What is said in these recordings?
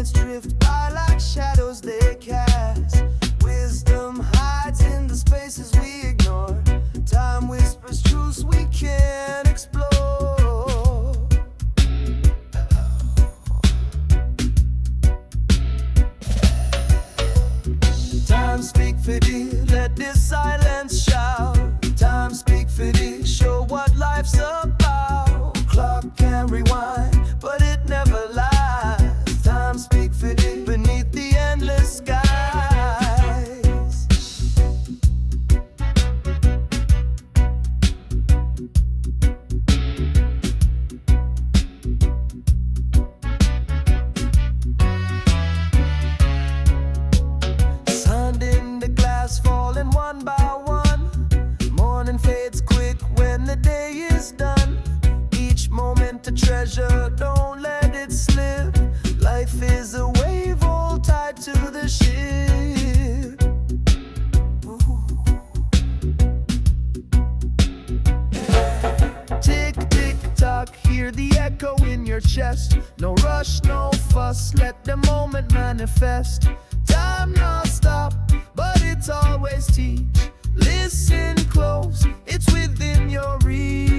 Minutes drift by like shadows they cast. Wisdom hides in the spaces we ignore. Time whispers truths we can't explore. Time speak for thee, let this silence shout. Time speak for thee, show what life's about. Clock can rewind, but it never lies. Time speak for thee, beneath the endless skies. Sun in the glass falling one by one. Morning fades quick when the day is done. Each moment a treasure, don't let it slip. Life is a wave all tied to the ship. Tick, tick, tock, hear the echo in your chest. No rush, no fuss, let the moment manifest. Time not stop, but it's always teach. Listen close, it's within your reach.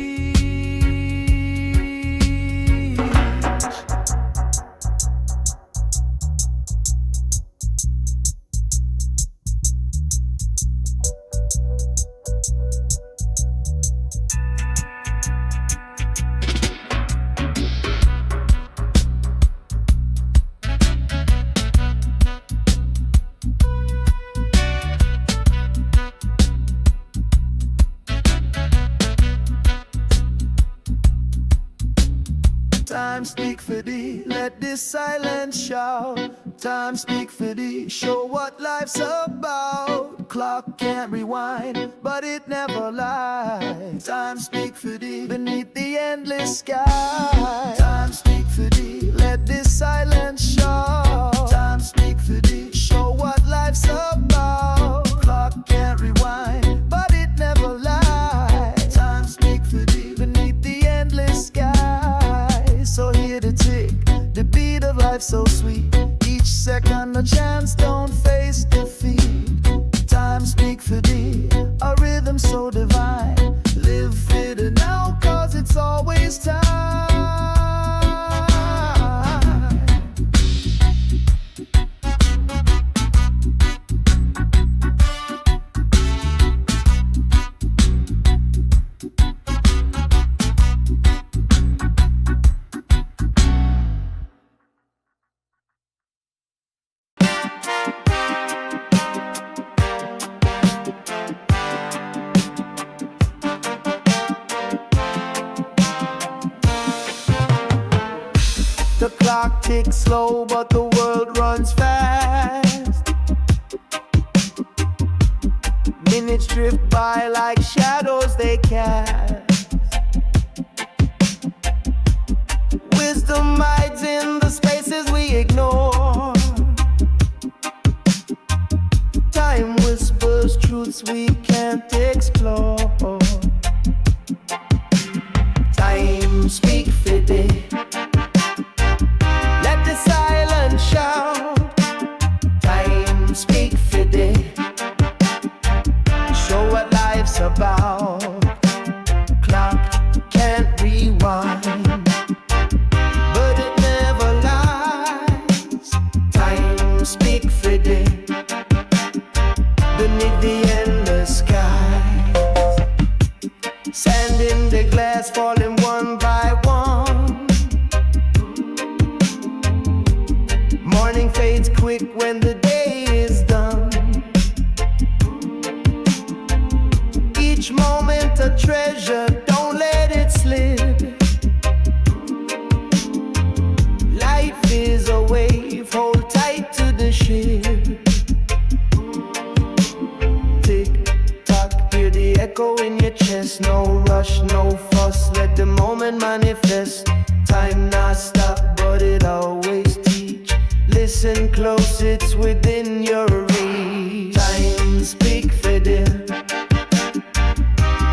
Time speak for thee, let this silence shout. Time speak for thee, show what life's about. Clock can't rewind, but it never lies. Time speak for thee, beneath the endless sky. Time speak for thee, let this silence shout. Time speak for thee, show what life's about. Clock can't rewind, but it never lies. Time speak for thee, beneath the endless sky. So hear the tick, the beat of life so sweet. Each second a chance, don't face defeat. Time speak for thee, a rhythm so divine. Live for the now, cause it's always time. The clock ticks slow, but the world runs fast. Minutes drift by like shadows they cast. Wisdom hides in the spaces we ignore. Time whispers truths we can't explore. Time speak for thee, let the silence shout. Time speak for thee, show what life's about. Clock can't rewind, but it never lies. Time speak for thee, beneath the endless skies. Sand in the glass falling one by one. Morning fades quick when the day is done. Each moment a treasure, don't let it slip. Life is a wave, hold tight to the ship. Tick tock, hear the echo in your chest. No rush, no fuss, let the moment manifest. Time not stop, but it always teach. Listen close, it's within your reach. Time speak for them,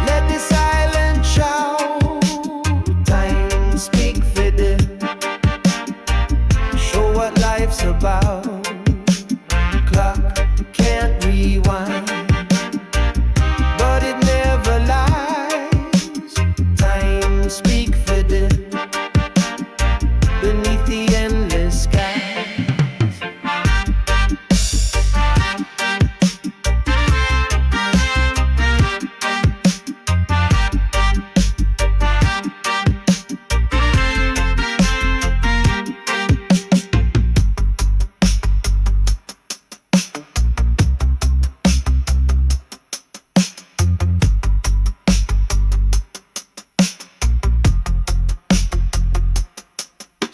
let the silence shout. Time speak for them, show what life life's about. Clock can't rewind, but it never lies. Time speak for them beneath the endless sky.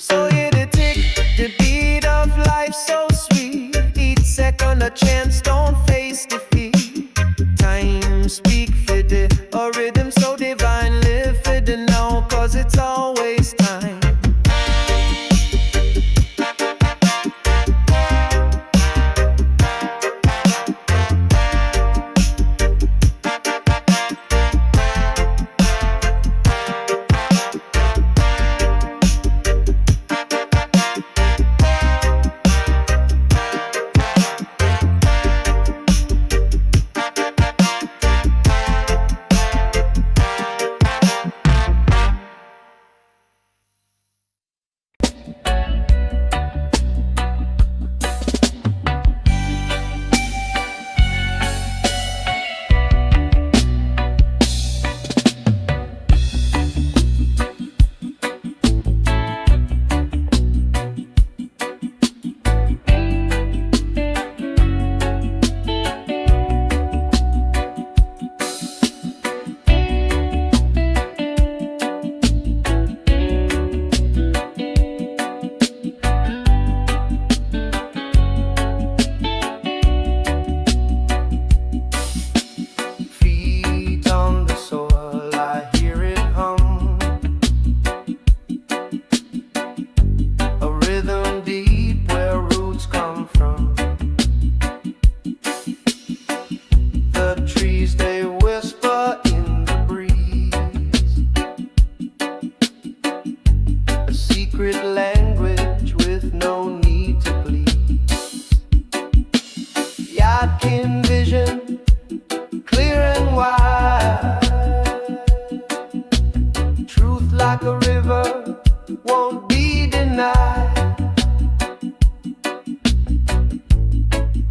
So here to tick the beat of life so sweet. Each second a chance, don't face defeat. Time speak for the a rhythm so divine. Live for the now, cause it's always time. Feet on the soil, I hear it hum. A rhythm deep where roots come from. The trees they whisper in the breeze, a secret language with no need to please. Yadkin vision, clear and wide. Truth like a river won't be denied.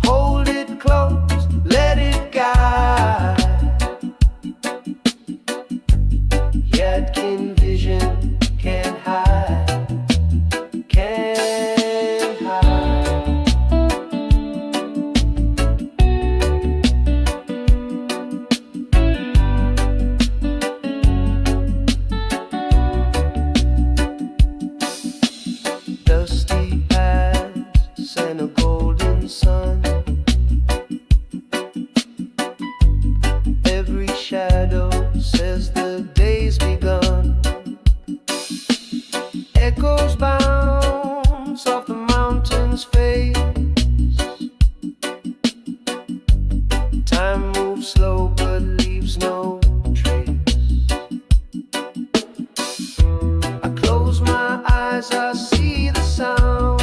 Hold it close, let it guide. Yadkin vision can't hide, can't hide. Dusty hands and a golden sun. Every shadow says the day's begun. Echoes bounce off the mountain's face. Time moves slow but leaves no trace. I close my eyes, I see the sound.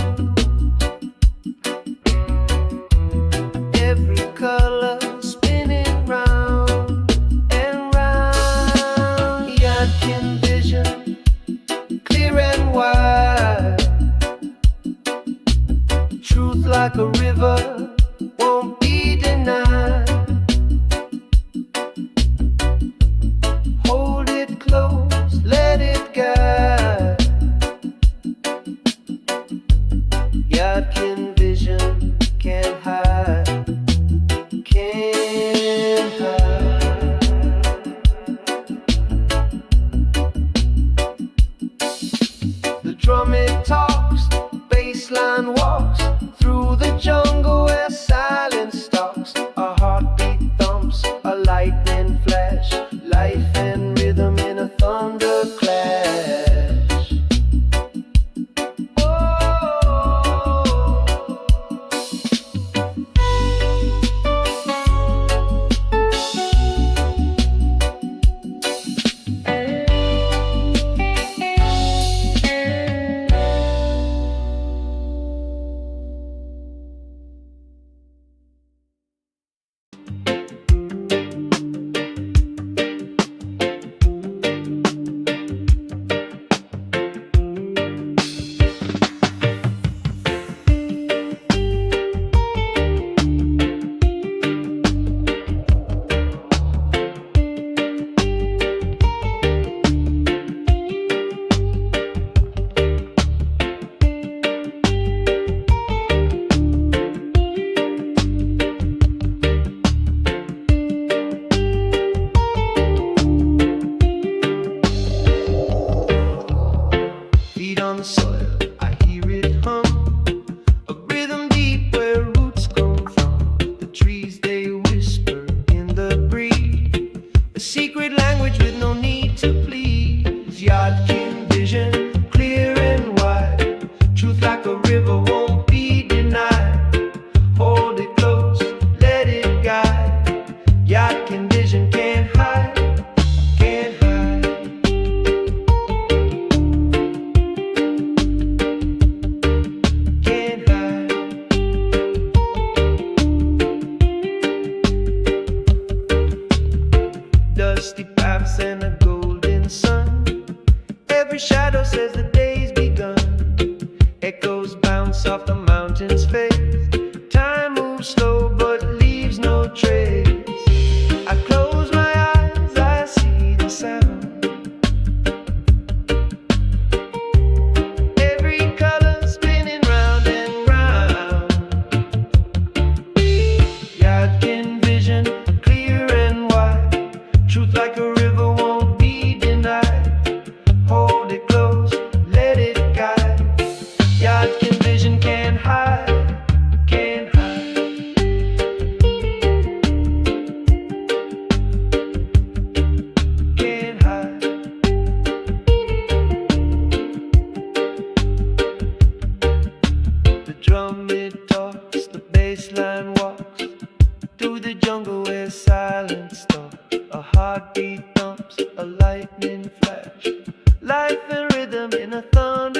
Every color spinning round and round. Yadkin vision, clear and wide. Truth like a river won't be denied. Hold it close, let it guide. Yadkin vision can't hide, can't hide. The drum it talks, bassline walks through the jungle where silence stalks. A heartbeat thumps, a lightning flash, life and rhythm in a thunder clash. lights off the mountain's face. Time moves slow but leaves no trace. I close my eyes, I see the sound. Every color spinning round and round. Yadkin vision, clear and wide. Truth like a river won't be denied. Hold it close, let it guide. Yadkin vision can't hide, can't hide. Can't hide. The drum it talks, the bassline walks through the jungle where silence stalks. A heartbeat thumps, a lightning flash. Life and rhythm in a thunder.